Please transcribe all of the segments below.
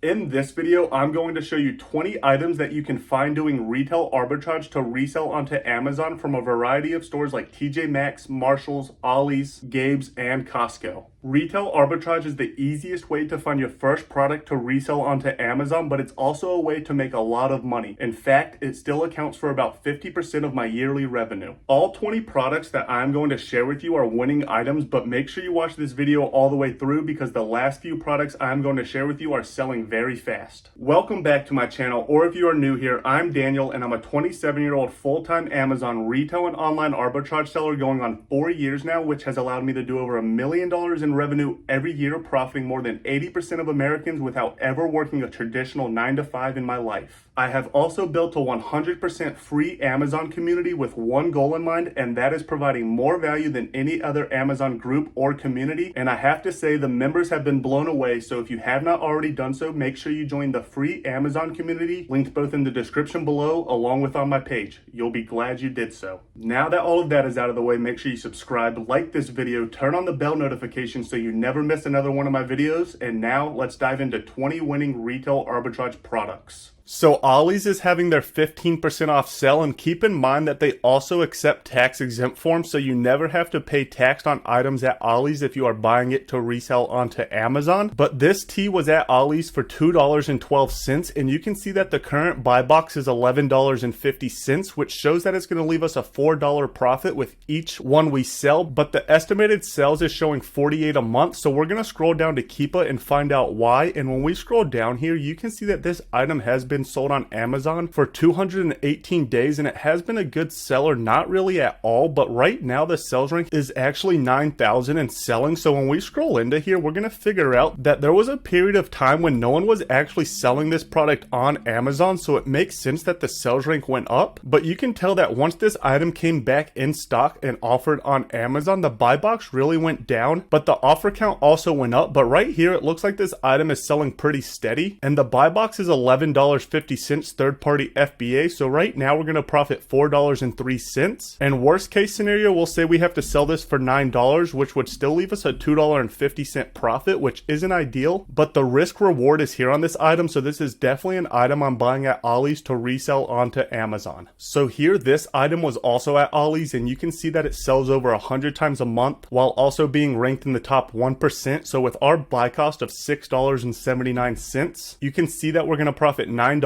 In this video, I'm going to show you 20 items that you can find doing retail arbitrage to resell onto Amazon from a variety of stores like TJ Maxx, Marshalls, Ollie's, Gabes, and Costco. Retail arbitrage is the easiest way to find your first product to resell onto Amazon, but it's also a way to make a lot of money. In fact, it still accounts for about 50% of my yearly revenue. All 20 products that I'm going to share with you are winning items, but make sure you watch this video all the way through because the last few products I'm going to share with you are selling very fast. Welcome back to my channel, or if you are new here, I'm Daniel and I'm a 27-year-old full-time Amazon retail and online arbitrage seller going on 4 years now, which has allowed me to do over $1 million in revenue every year, profiting more than 80% of Americans without ever working a traditional 9-to-5 in my life. I have also built a 100% free Amazon community with one goal in mind, and that is providing more value than any other Amazon group or community. And I have to say the members have been blown away, so if you have not already done so, make sure you join the free Amazon community, linked both in the description below along with on my page. You'll be glad you did so. Now that all of that is out of the way, make sure you subscribe, like this video, turn on the bell notification so you never miss another one of my videos. And now let's dive into 20 winning retail arbitrage products. So Ollie's is having their 15% off sale, and keep in mind that they also accept tax exempt forms, so you never have to pay tax on items at Ollie's if you are buying it to resell onto Amazon. But this tea was at Ollie's for $2.12, and you can see that the current buy box is $11.50, which shows that it's going to leave us a $4 profit with each one we sell, but the estimated sales is showing 48 a month, so we're going to scroll down to Keepa and find out why. And when we scroll down here, you can see that this item has been sold on Amazon for 218 days, and it has been a good seller, not really at all, but right now the sales rank is actually 9,000 and selling. So when we scroll into here, we're going to figure out that there was a period of time when no one was actually selling this product on Amazon, so it makes sense that the sales rank went up. But you can tell that once this item came back in stock and offered on Amazon, the buy box really went down, but the offer count also went up. But right here, it looks like this item is selling pretty steady, and the buy box is $11.50 third-party FBA. So right now we're going to profit $4.03. And worst case scenario, we'll say we have to sell this for $9, which would still leave us a $2.50 profit, which isn't ideal, but the risk reward is here on this item. So this is definitely an item I'm buying at Ollie's to resell onto Amazon. So here, this item was also at Ollie's, and you can see that it sells over 100 times a month while also being ranked in the top 1%. So with our buy cost of $6.79, you can see that we're going to profit $9.19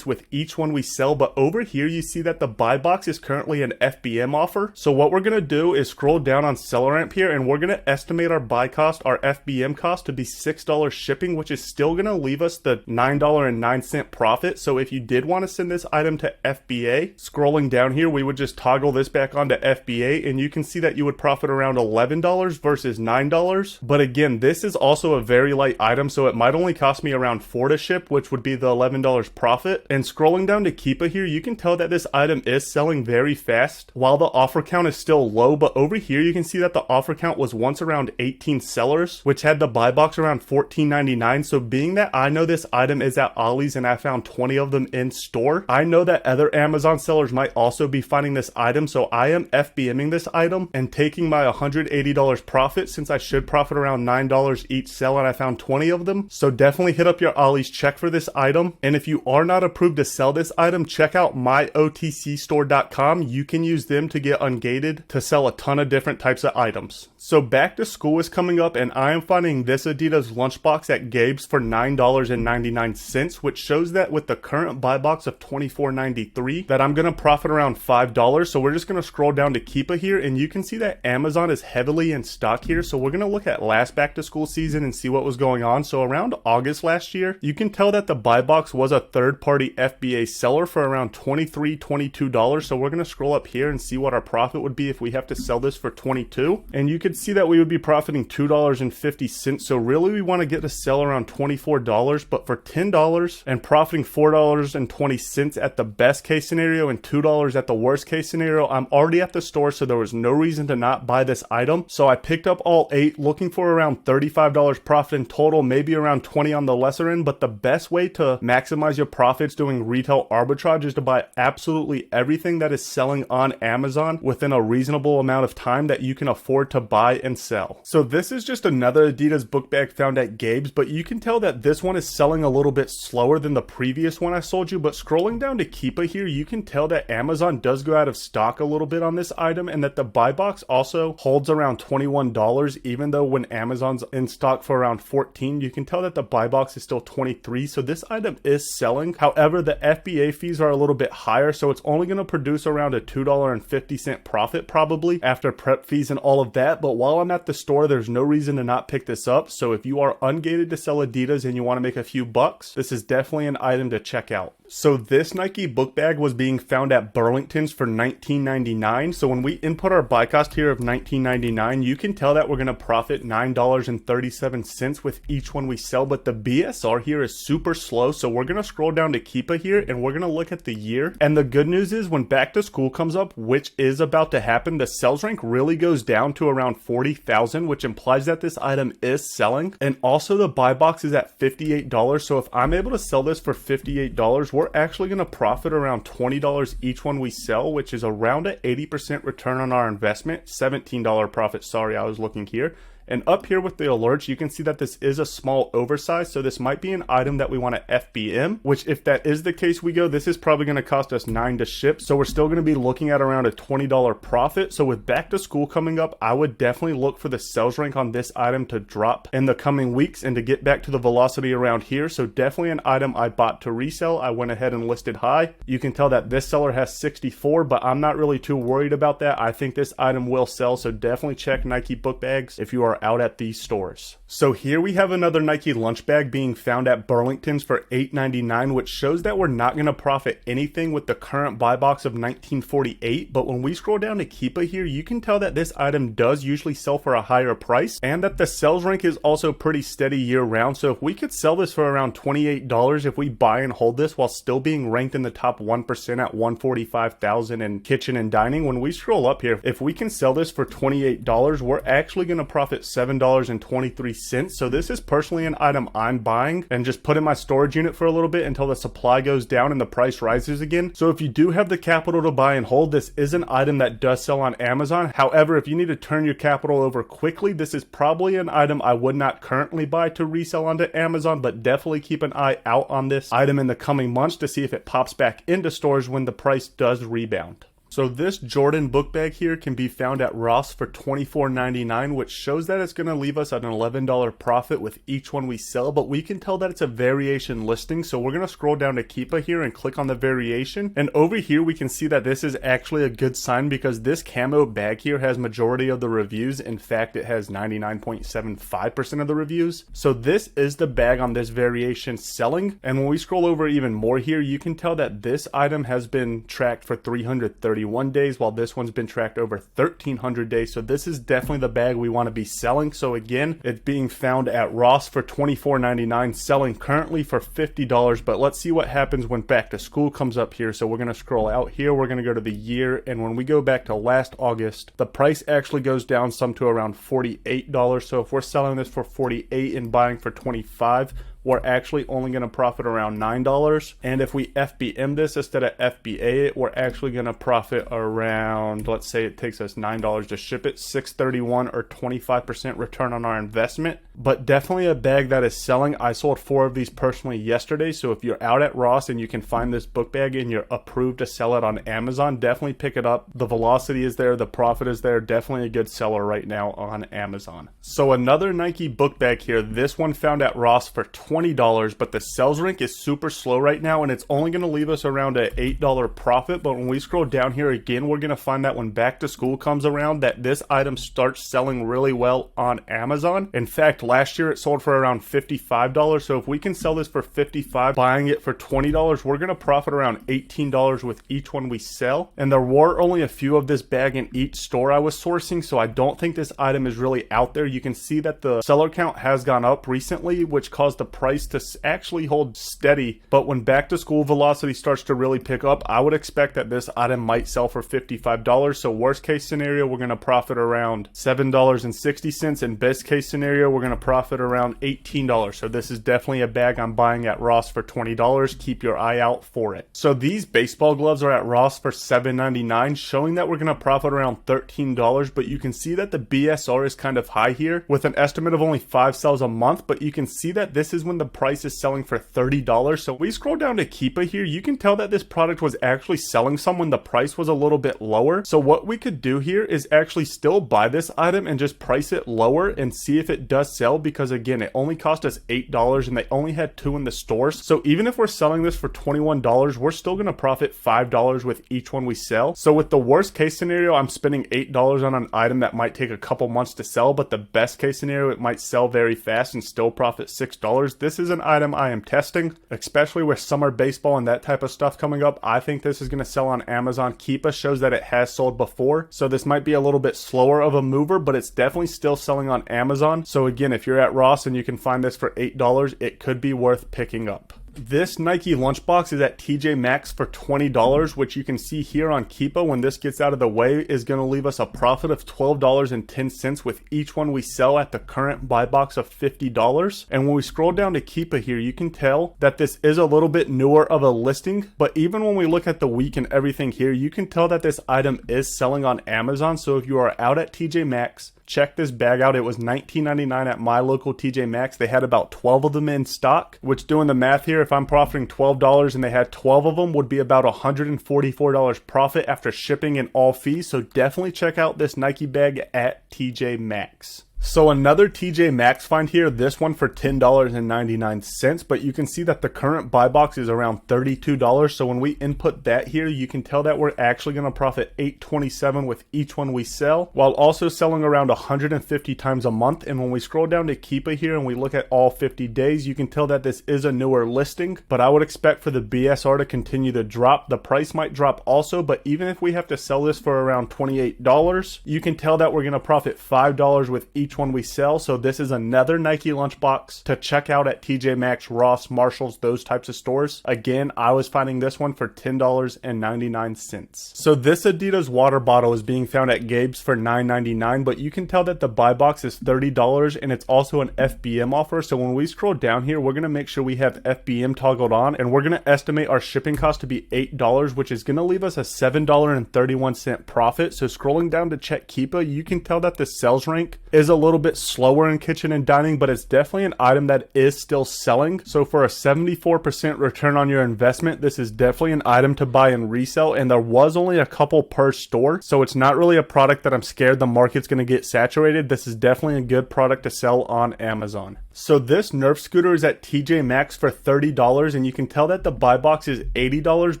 with each one we sell. But over here, you see that the buy box is currently an FBM offer. So what we're going to do is scroll down on SellerAmp here, and we're going to estimate our buy cost, our FBM cost, to be $6 shipping, which is still going to leave us the $9.09 profit. So if you did want to send this item to FBA, scrolling down here, we would just toggle this back onto FBA, and you can see that you would profit around $11 versus $9. But again, this is also a very light item, so it might only cost me around $4 to ship, which would be the $11 profit. And scrolling down to Keepa here, you can tell that this item is selling very fast while the offer count is still low. But over here, you can see that the offer count was once around 18 sellers, which had the buy box around $14.99. So being that I know this item is at Ollie's and I found 20 of them in store, I know that other Amazon sellers might also be finding this item. So I am FBMing this item and taking my $180 profit, since I should profit around $9 each sell, and I found 20 of them. So definitely hit up your Ollie's check for this item. And if you are not approved to sell this item, check out myotcstore.com. You can use them to get ungated to sell a ton of different types of items. So back to school is coming up, and I am finding this Adidas lunchbox at Gabes for $9.99, which shows that with the current buy box of $24.93 that I'm going to profit around $5. So we're just going to scroll down to Keepa here, and you can see that Amazon is heavily in stock here. So we're going to look at last back to school season and see what was going on. So around August last year, you can tell that the buy box was a third-party FBA seller for around $23, $22. So we're going to scroll up here and see what our profit would be if we have to sell this for $22. And you could see that we would be profiting $2.50. So really we want to get to sell around $24, but for $10 and profiting $4.20 at the best case scenario and $2 at the worst case scenario, I'm already at the store, so there was no reason to not buy this item. So I picked up all 8, looking for around $35 profit in total, maybe around 20 on the lesser end. But the best way to to maximize your profits doing retail arbitrage is to buy absolutely everything that is selling on Amazon within a reasonable amount of time that you can afford to buy and sell. So this is just another Adidas book bag found at Gabes, but you can tell that this one is selling a little bit slower than the previous one I sold you. But scrolling down to Keepa here, you can tell that Amazon does go out of stock a little bit on this item, and that the buy box also holds around $21, even though when Amazon's in stock for around $14, you can tell that the buy box is still $23. So this item is selling. However, the FBA fees are a little bit higher, so it's only going to produce around a $2.50 profit probably after prep fees and all of that. But while I'm at the store, there's no reason to not pick this up. So if you are ungated to sell Adidas and you want to make a few bucks, this is definitely an item to check out. So this Nike book bag was being found at Burlington's for $19.99. So when we input our buy cost here of $19.99, you can tell that we're going to profit $9.37 with each one we sell. But the BSR here is super slow. So we're going to scroll down to Keepa here and we're going to look at the year. And the good news is when back to school comes up, which is about to happen, the sales rank really goes down to around 40,000, which implies that this item is selling. And also the buy box is at $58. So if I'm able to sell this for $58, we're actually going to profit around $20 each one we sell, which is around an 80% return on our investment. $17 profit. Sorry, I was looking here. And up here with the alerts, you can see that this is a small oversize, so this might be an item that we want to FBM, which if that is the case we go, this is probably going to cost us $9 to ship, so we're still going to be looking at around a $20 profit. So with back to school coming up, I would definitely look for the sales rank on this item to drop in the coming weeks and to get back to the velocity around here. So definitely an item I bought to resell. I went ahead and listed high. You can tell that this seller has 64, but I'm not really too worried about that. I think this item will sell, so definitely check Nike book bags if you are out at these stores. So here we have another Nike lunch bag being found at Burlington's for $8.99, which shows that we're not going to profit anything with the current buy box of $19.48. But when we scroll down to Keepa here, you can tell that this item does usually sell for a higher price and that the sales rank is also pretty steady year round. So if we could sell this for around $28 if we buy and hold this while still being ranked in the top 1% at 145,000 in kitchen and dining, when we scroll up here, if we can sell this for $28, we're actually going to profit $7.23. So this is personally an item I'm buying and just put in my storage unit for a little bit until the supply goes down and the price rises again. So if you do have the capital to buy and hold, this is an item that does sell on Amazon. However, if you need to turn your capital over quickly, this is probably an item I would not currently buy to resell onto Amazon, but definitely keep an eye out on this item in the coming months to see if it pops back into stores when the price does rebound. So this Jordan book bag here can be found at Ross for $24.99, which shows that it's going to leave us an $11 profit with each one we sell, but we can tell that it's a variation listing. So we're going to scroll down to Keepa here and click on the variation. And over here, we can see that this is actually a good sign because this camo bag here has majority of the reviews. In fact, it has 99.75% of the reviews. So this is the bag on this variation selling. And when we scroll over even more here, you can tell that this item has been tracked for 331 days, while this one's been tracked over 1,300 days. So this is definitely the bag we want to be selling. So again, it's being found at Ross for $24.99, selling currently for $50. But let's see what happens when back to school comes up here. So we're going to scroll out here. We're going to go to the year. And when we go back to last August, the price actually goes down some to around $48. So if we're selling this for $48 and buying for $25, we're actually only going to profit around $9. And if we FBM this instead of FBA it, we're actually going to profit around, let's say it takes us $9 to ship it, $6.31 or 25% return on our investment. But definitely a bag that is selling. I sold 4 of these personally yesterday. So if you're out at Ross and you can find this book bag and you're approved to sell it on Amazon, definitely pick it up. The velocity is there. The profit is there. Definitely a good seller right now on Amazon. So another Nike book bag here. This one found at Ross for $20, but the sales rank is super slow right now and it's only going to leave us around an $8 profit. But when we scroll down here again, we're going to find that when back to school comes around that this item starts selling really well on Amazon. In fact, last year it sold for around $55. So if we can sell this for $55, buying it for $20, we're going to profit around $18 with each one we sell. And there were only a few of this bag in each store I was sourcing, so I don't think this item is really out there. You can see that the seller count has gone up recently, which caused the price price to actually hold steady, but when back to school velocity starts to really pick up, I would expect that this item might sell for $55. So worst case scenario, we're going to profit around $7.60, and best case scenario, we're going to profit around $18. So this is definitely a bag I'm buying at Ross for $20. Keep your eye out for it. So these baseball gloves are at Ross for $7.99, showing that we're going to profit around $13, but you can see that the BSR is kind of high here with an estimate of only 5 sales a month, but you can see that this is when the price is selling for $30. So we scroll down to Keepa here, you can tell that this product was actually selling some when the price was a little bit lower. So what we could do here is actually still buy this item and just price it lower and see if it does sell, because again, it only cost us $8 and they only had 2 in the stores. So even if we're selling this for $21, we're still going to profit $5 with each one we sell. So with the worst case scenario, I'm spending $8 on an item that might take a couple months to sell, but the best case scenario, it might sell very fast and still profit $6. This is an item I am testing, especially with summer baseball and that type of stuff coming up. I think this is going to sell on Amazon. Keepa shows that it has sold before, so this might be a little bit slower of a mover, but it's definitely still selling on Amazon. So again, if you're at Ross and you can find this for $8, it could be worth picking up. This Nike lunchbox is at TJ Maxx for $20, which you can see here on Keepa. When this gets out of the way, is going to leave us a profit of $12.10 with each one we sell at the current buy box of $50. And when we scroll down to Keepa here, you can tell that this is a little bit newer of a listing, but even when we look at the week and everything here, you can tell that this item is selling on Amazon. So if you are out at TJ Maxx, check this bag out. It was $19.99 at my local TJ Maxx. They had about 12 of them in stock, which, doing the math here, if I'm profiting $12 and they had 12 of them, would be about $144 profit after shipping and all fees. So definitely check out this Nike bag at TJ Maxx. So another TJ Maxx find here, this one for $10.99, but you can see that the current buy box is around $32. So when we input that here, you can tell that we're actually going to profit $8.27 with each one we sell, while also selling around 150 times a month. And when we scroll down to Keepa here and we look at all 50 days, you can tell that this is a newer listing, but I would expect for the BSR to continue to drop. The price might drop also, but even if we have to sell this for around $28, you can tell that we're going to profit $5 with each one we sell. So this is another Nike lunchbox to check out at TJ Maxx, Ross, Marshalls, those types of stores. Again, I was finding this one for $10.99. So this Adidas water bottle is being found at Gabes for $9.99, but you can tell that the buy box is $30 and it's also an FBM offer. So when we scroll down here, we're going to make sure we have FBM toggled on, and we're going to estimate our shipping cost to be $8, which is going to leave us a $7.31 profit. So scrolling down to check Keepa, you can tell that the sales rank is a little bit slower in kitchen and dining, but it's definitely an item that is still selling. So for a 74% return on your investment, this is definitely an item to buy and resell, and there was only a couple per store, so it's not really a product that I'm scared the market's going to get saturated. This is definitely a good product to sell on Amazon. So this Nerf scooter is at TJ Maxx for $30, and you can tell that the buy box is $80,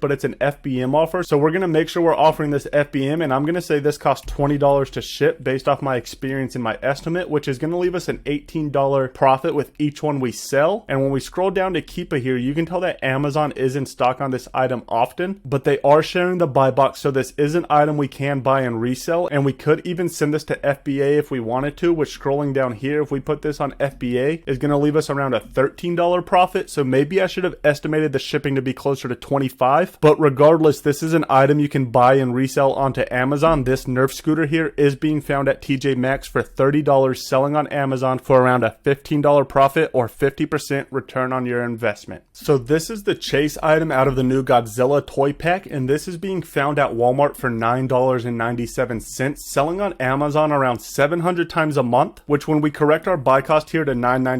but it's an FBM offer. So we're going to make sure we're offering this FBM, and I'm going to say this costs $20 to ship based off my experience and my estimate, which is going to leave us an $18 profit with each one we sell. And when we scroll down to Keepa here, you can tell that Amazon is in stock on this item often, but they are sharing the buy box. So this is an item we can buy and resell, and we could even send this to FBA if we wanted to, which, scrolling down here, if we put this on FBA, is going to leave us around a $13 profit. So maybe I should have estimated the shipping to be closer to $25, but regardless, this is an item you can buy and resell onto Amazon. This Nerf scooter here is being found at TJ Maxx for $30, selling on Amazon for around a $15 profit or 50% return on your investment. So this is the Chase item out of the new Godzilla toy pack, and this is being found at Walmart for $9.97, selling on Amazon around 700 times a month, which, when we correct our buy cost here to $9.97,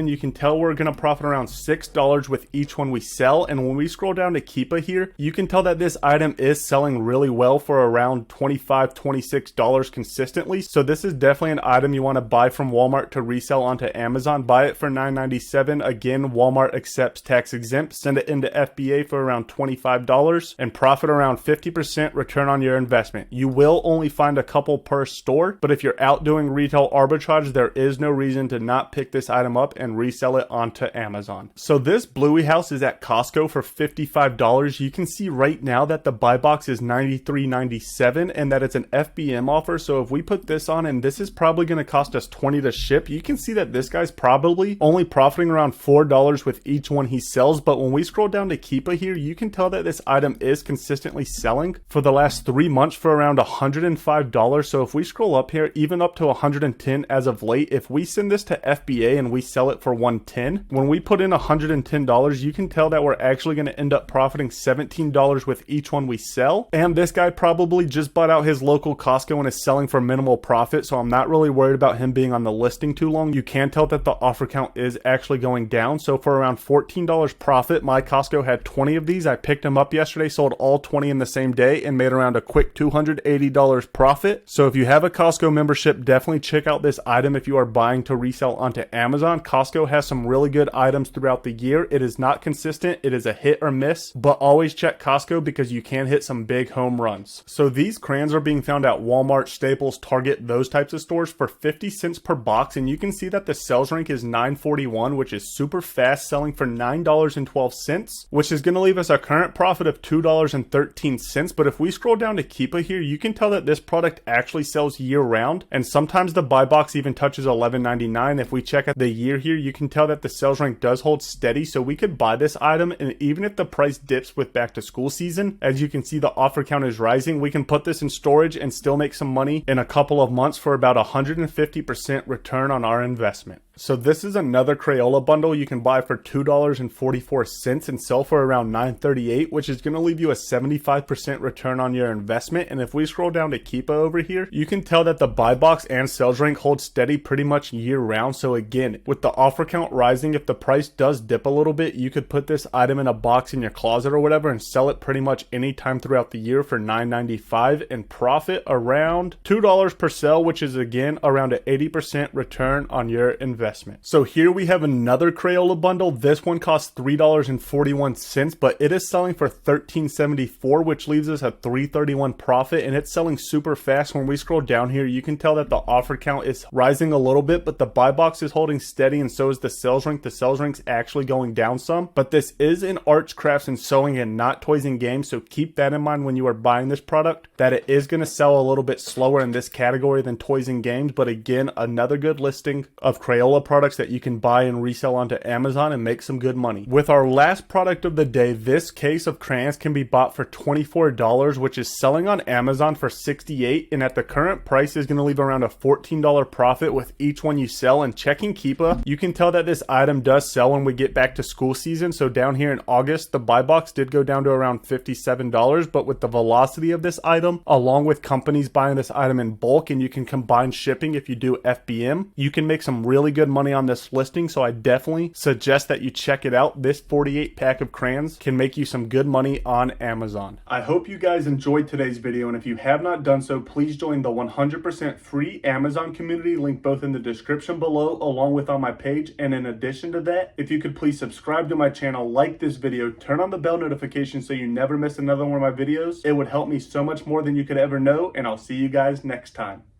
you can tell we're going to profit around $6 with each one we sell. And when we scroll down to Keepa here, you can tell that this item is selling really well for around $25, $26 consistently. So this is definitely an item you want to buy from Walmart to resell onto Amazon. Buy it for $9.97. Again, Walmart accepts tax exempt. Send it into FBA for around $25 and profit around 50% return on your investment. You will only find a couple per store, but if you're out doing retail arbitrage, there is no reason to not pick this item up and resell it onto Amazon. So this Bluey house is at Costco for $55. You can see right now that the buy box is $93.97 and that it's an FBM offer. So if we put this on, and this is probably going to cost us $20 to ship. You can see that this guy's probably only profiting around $4 with each one he sells, but when we scroll down to Keepa here, you can tell that this item is consistently selling for the last 3 months for around $105. So if we scroll up here, even up to 110 as of late, if we send this to FBA and we sell it for 110, when we put in $110, you can tell that we're actually going to end up profiting $17 with each one we sell. And this guy probably just bought out his local Costco and is selling for minimal profit, so I'm not really worried about him being on the listing too long. You can tell that the offer count is actually going down. So for around $14 profit, my Costco had 20 of these. I picked them up yesterday, sold all 20 in the same day, and made around a quick $280 profit. So if you have a Costco membership, definitely check out this item if you are buying to resell onto Amazon. Costco has some really good items throughout the year. It is not consistent. It is a hit or miss, but always check Costco because you can hit some big home runs. So these crayons are being found at Walmart, Staples, Target, those types of stores for 50 cents per box, and you can see that the sales rank is $9.41, which is super fast, selling for $9.12, which is going to leave us a current profit of $2.13. But if we scroll down to Keepa here, you can tell that this product actually sells year round, and sometimes the buy box even touches $11.99. If we check out the year here, you can tell that the sales rank does hold steady, so we could buy this item, and even if the price dips with back to school season, as you can see the offer count is rising, we can put this in storage and still make some money in a couple of months for about 150% return on our investment. So this is another Crayola bundle you can buy for $2.44 and sell for around $9.38, which is going to leave you a 75% return on your investment. And if we scroll down to Keepa over here, you can tell that the buy box and sales rank hold steady pretty much year round. So again, with the offer count rising, if the price does dip a little bit, you could put this item in a box in your closet or whatever and sell it pretty much any time throughout the year for $9.95 and profit around $2 per sale, which is again around an 80% return on your investment. So here we have another Crayola bundle. This one costs $3.41, but it is selling for $13.74, which leaves us a $3.31 profit, and it's selling super fast. When we scroll down here, you can tell that the offer count is rising a little bit, but the buy box is holding steady, and so is the sales rank. The sales rank's actually going down some, but this is in arts, crafts, and sewing and not toys and games, so keep that in mind when you are buying this product, that it is going to sell a little bit slower in this category than toys and games. But again, another good listing of Crayola products that you can buy and resell onto Amazon and make some good money. With our last product of the day, this case of crayons can be bought for $24, which is selling on Amazon for $68, and at the current price is going to leave around a $14 profit with each one you sell. And checking Keepa, you can tell that this item does sell when we get back to school season. So down here in August, the buy box did go down to around $57, but with the velocity of this item, along with companies buying this item in bulk, and you can combine shipping if you do FBM, you can make some really good money on this listing. So I definitely suggest that you check it out. This 48 pack of crayons can make you some good money on Amazon. I hope you guys enjoyed today's video, and if you have not done so, please join the 100% free Amazon community, link both in the description below along with on my page. And in addition to that, if you could please subscribe to my channel, like this video, turn on the bell notification so you never miss another one of my videos. It would help me so much more than you could ever know, and I'll see you guys next time.